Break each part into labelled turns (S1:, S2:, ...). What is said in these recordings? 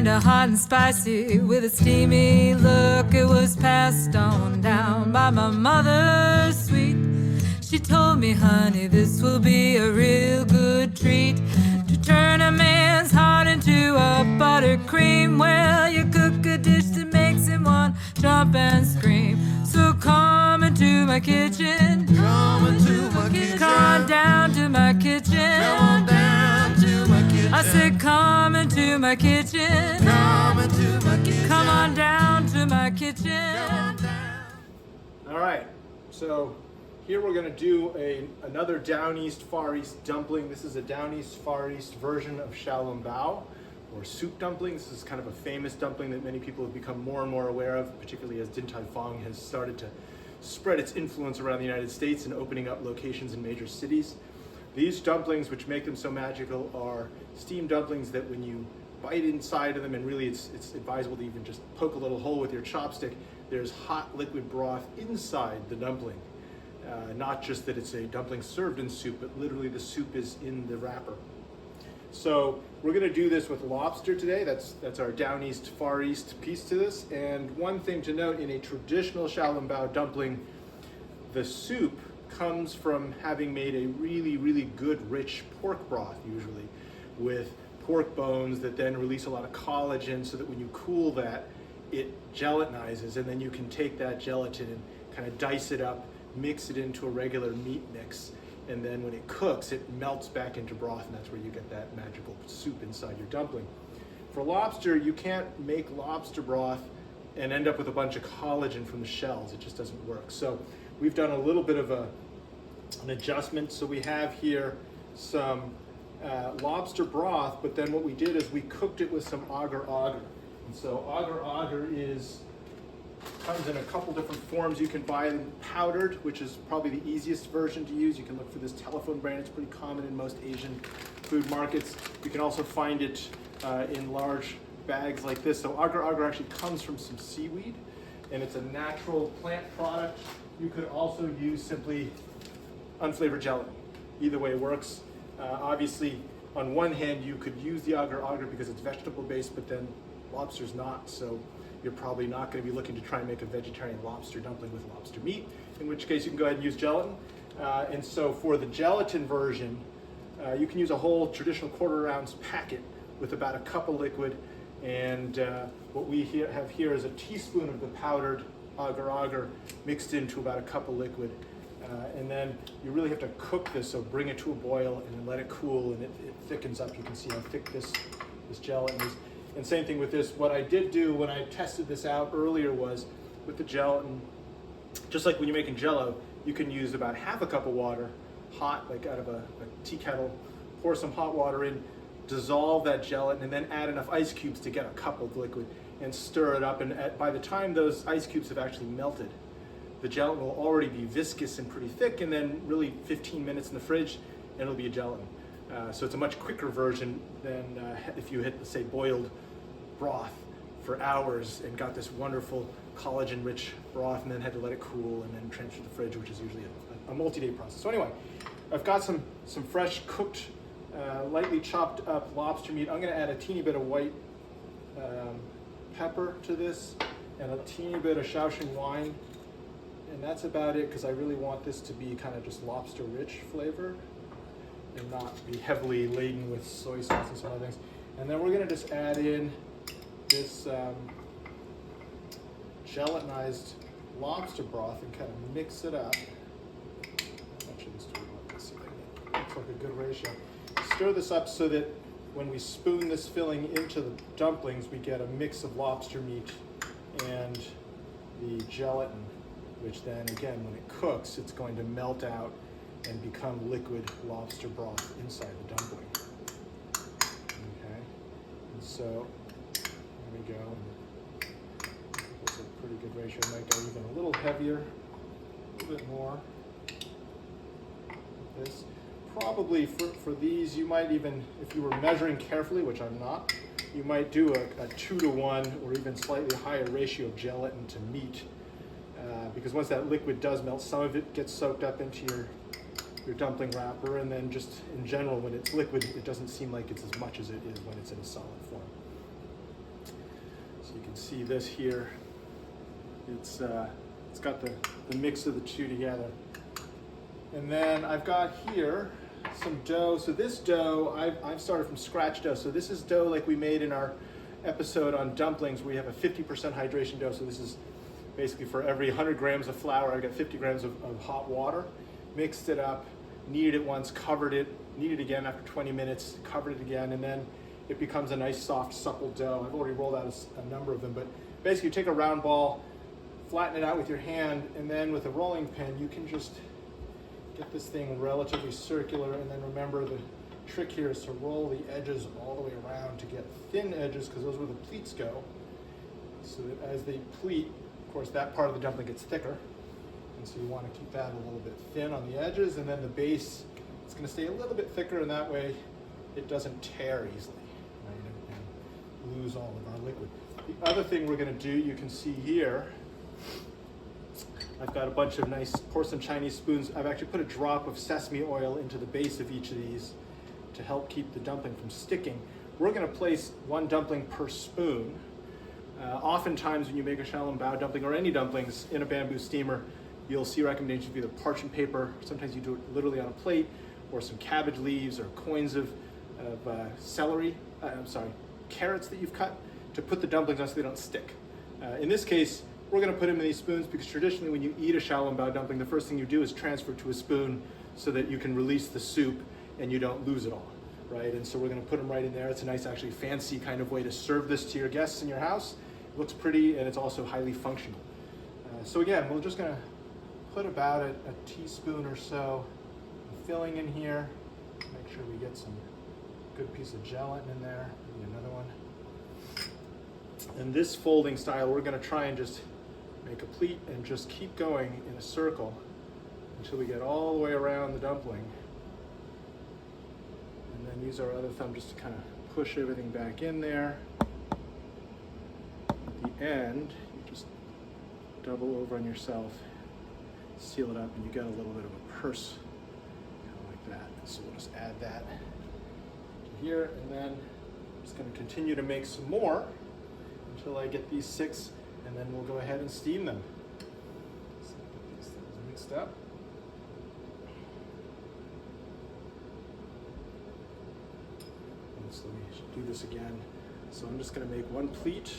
S1: tender, hot and spicy, with a steamy look. It was passed on down by my mother, sweet. She told me, honey, this will be a real good treat, to turn a man's heart into a buttercream. Well, you cook a dish that makes him want jump and scream. So come into my kitchen,
S2: Come into my kitchen.
S1: come on down to my kitchen.
S2: Come on down to my kitchen.
S1: I said, come into my kitchen.
S2: Come into my kitchen.
S1: Come on down to my kitchen.
S3: All right, so here we're going to do another Down East Far East dumpling. This is a Down East Far East version of XiaoLongBao, or soup dumplings. This is kind of a famous dumpling that many people have become more and more aware of, particularly as Din Tai Fung has started to spread its influence around the United States and opening up locations in major cities. These dumplings, which make them so magical, are steamed dumplings that when you bite inside of them, and really it's advisable to even just poke a little hole with your chopstick, there's hot liquid broth inside the dumpling. Not just that it's a dumpling served in soup, but literally the soup is in the wrapper. So we're going to do this with lobster today. That's our Down East Far East piece to this. And one thing to note, in a traditional XiaoLongBao dumpling, the soup comes from having made a really, really good rich pork broth, usually with pork bones that then release a lot of collagen, so that when you cool that, it gelatinizes, and then you can take that gelatin and kind of dice it up, mix it into a regular meat mix, and then when it cooks, it melts back into broth, and that's where you get that magical soup inside your dumpling. For lobster, you can't make lobster broth and end up with a bunch of collagen from the shells. It just doesn't work. So we've done a little bit of an adjustment. So we have here some lobster broth, but then what we did is we cooked it with some agar-agar. And so agar-agar comes in a couple different forms. You can buy them powdered, which is probably the easiest version to use. You can look for this Telephone brand. It's pretty common in most Asian food markets. You can also find it in large bags like this. So agar-agar actually comes from some seaweed, and it's a natural plant product. You could also use simply unflavored gelatin. Either way works. Obviously, on one hand, you could use the agar-agar because it's vegetable-based, but then lobster's not, so you're probably not going to be looking to try and make a vegetarian lobster dumpling with lobster meat, in which case you can go ahead and use gelatin. And so for the gelatin version, you can use a whole traditional quarter-ounce packet with about a cup of liquid, and what we have here is a teaspoon of the powdered agar-agar mixed into about a cup of liquid. And then you really have to cook this, so bring it to a boil and then let it cool, and it thickens up. You can see how thick this gelatin is. And same thing with this. What I did do when I tested this out earlier was, with the gelatin, just like when you're making Jell-O, you can use about half a cup of water, hot, like out of a tea kettle, pour some hot water in, dissolve that gelatin, and then add enough ice cubes to get a cup of liquid, and stir it up. And by the time those ice cubes have actually melted, the gelatin will already be viscous and pretty thick, and then really 15 minutes in the fridge, and it'll be a gelatin. So it's a much quicker version than if you had, say, boiled broth for hours and got this wonderful collagen-rich broth and then had to let it cool and then transfer to the fridge, which is usually a multi-day process. So anyway, I've got some fresh cooked, lightly chopped up lobster meat. I'm going to add a teeny bit of white pepper to this and a teeny bit of Shaoxing wine, and that's about it, because I really want this to be kind of just lobster-rich flavor and not be heavily laden with soy sauce and some other things. And then we're going to just add in this gelatinized lobster broth and kind of mix it up. Actually, let's do it like this. Looks like a good ratio. Stir this up so that when we spoon this filling into the dumplings, we get a mix of lobster meat and the gelatin, which then, again, when it cooks, it's going to melt out and become liquid lobster broth inside the dumpling. Okay, and so there we go. That's a pretty good ratio. It might go even a little heavier, a little bit more. Like this. Probably for these, you might even, if you were measuring carefully, which I'm not, you might do a 2-to-1 or even slightly higher ratio of gelatin to meat, because once that liquid does melt, some of it gets soaked up into your dumpling wrapper, and then just in general, when it's liquid, it doesn't seem like it's as much as it is when it's in a solid form. you can see this here. It's got the mix of the two together. And then I've got here some dough. So this dough, I've started from scratch dough. So this is dough like we made in our episode on dumplings, where we have a 50% hydration dough. So this is basically for every 100 grams of flour, I got 50 grams of hot water. Mixed it up, kneaded it once, covered it, kneaded it again after 20 minutes, covered it again, and then it becomes a nice, soft, supple dough. I've already rolled out a number of them, but basically you take a round ball, flatten it out with your hand, and then with a rolling pin, you can just get this thing relatively circular. And then remember, the trick here is to roll the edges all the way around to get thin edges, because those are where the pleats go. So that as they pleat, of course, that part of the dumpling gets thicker. And so you want to keep that a little bit thin on the edges, and then the base is going to stay a little bit thicker, and that way it doesn't tear easily, right, and lose all of our liquid. The other thing we're going to do, you can see here, I've got a bunch of nice porcelain Chinese spoons. I've actually put a drop of sesame oil into the base of each of these to help keep the dumpling from sticking. We're going to place one dumpling per spoon. Oftentimes when you make a xiaolongbao dumpling or any dumplings in a bamboo steamer, you'll see recommendations of either parchment paper, sometimes you do it literally on a plate, or some cabbage leaves or coins of carrots that you've cut to put the dumplings on so they don't stick. In this case, we're going to put them in these spoons because traditionally when you eat a xiaolongbao dumpling, the first thing you do is transfer to a spoon so that you can release the soup and you don't lose it all, right? And so we're going to put them right in there. It's a nice, actually fancy kind of way to serve this to your guests in your house. It looks pretty, and it's also highly functional. So again, we're just going to put about a teaspoon or so of filling in here. Make sure we get some good piece of gelatin in there. Maybe another one. In this folding style, we're going to try and just make a pleat and just keep going in a circle until we get all the way around the dumpling. And then use our other thumb just to kind of push everything back in there. At the end, you just double over on yourself, seal it up, and you get a little bit of a purse, kind of like that. So we'll just add that to here, and then I'm just going to continue to make some more until I get these 6, and then we'll go ahead and steam them. So get these things mixed up. And so we should do this again. So I'm just going to make one pleat,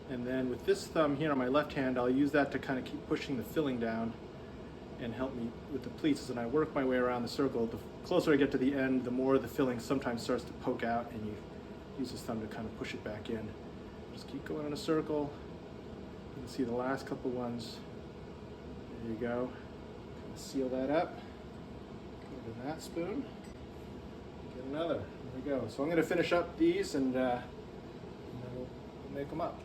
S3: and then with this thumb here on my left hand, I'll use that to kind of keep pushing the filling down and help me with the pleats. And I work my way around the circle. The closer I get to the end, the more the filling sometimes starts to poke out, and you use this thumb to kind of push it back in. Just keep going in a circle. You can see the last couple ones. There you go. Kind of seal that up. Put it in that spoon. Get another. There we go. So I'm going to finish up these, and then we'll make them up.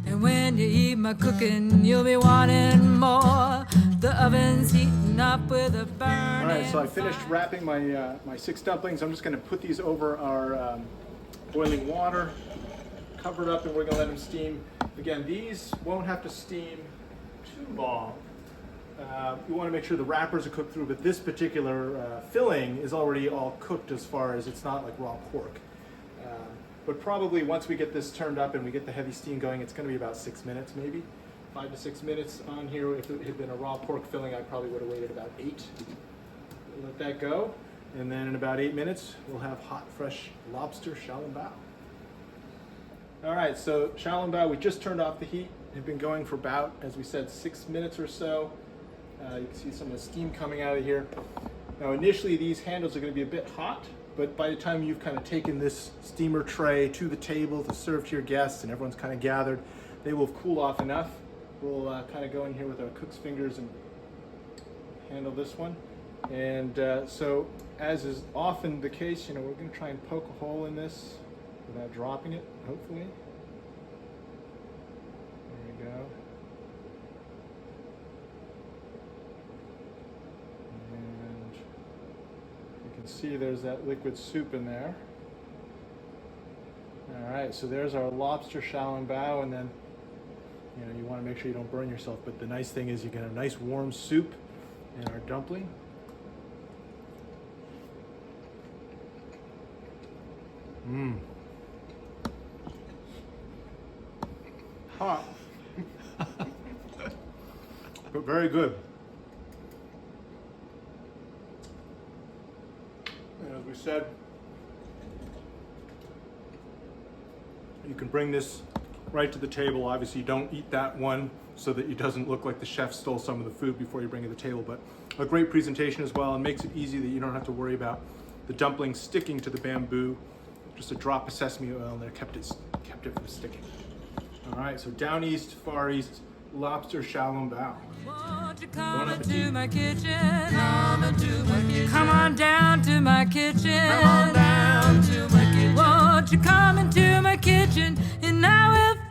S1: And when you eat my cooking, you'll be wanting more. The oven's heating up with a burning.
S3: All right, so I finished wrapping my 6 dumplings. I'm just going to put these over our boiling water, cover it up, and we're going to let them steam. Again, these won't have to steam too long. You want to make sure the wrappers are cooked through, but this particular filling is already all cooked as far as it's not like raw pork. But probably once we get this turned up and we get the heavy steam going, it's going to be about 6 minutes, maybe 5 to 6 minutes on here. If it had been a raw pork filling, I probably would have waited about 8. Let that go, and then in about 8 minutes, we'll have hot, fresh lobster xiaolongbao. All right, so xiaolongbao, we just turned off the heat. They've been going for about, as we said, 6 minutes or so. You can see some of the steam coming out of here. Now, initially, these handles are going to be a bit hot, but by the time you've kind of taken this steamer tray to the table to serve to your guests and everyone's kind of gathered, they will cool off enough. We'll kind of go in here with our cook's fingers and handle this one. And so, as is often the case, we're going to try and poke a hole in this without dropping it, hopefully. There you go. And you can see there's that liquid soup in there. All right, so there's our lobster xiaolongbao, and then you want to make sure you don't burn yourself, but the nice thing is you get a nice warm soup in our dumpling. but very good. And as we said, you can bring this right to the table. Obviously, you don't eat that one so that it doesn't look like the chef stole some of the food before you bring it to the table, but a great presentation as well, and makes it easy that you don't have to worry about the dumplings sticking to the bamboo. Just a drop of sesame oil in there kept it from sticking. All right, so down east, far east, Lobster XiaoLongBao.
S1: Won't you
S3: Bon
S1: come
S3: appetit.
S1: into my kitchen?
S2: Come into my kitchen.
S1: Come on down to my kitchen.
S2: Come on down to my kitchen.
S1: Won't you come into my kitchen and I will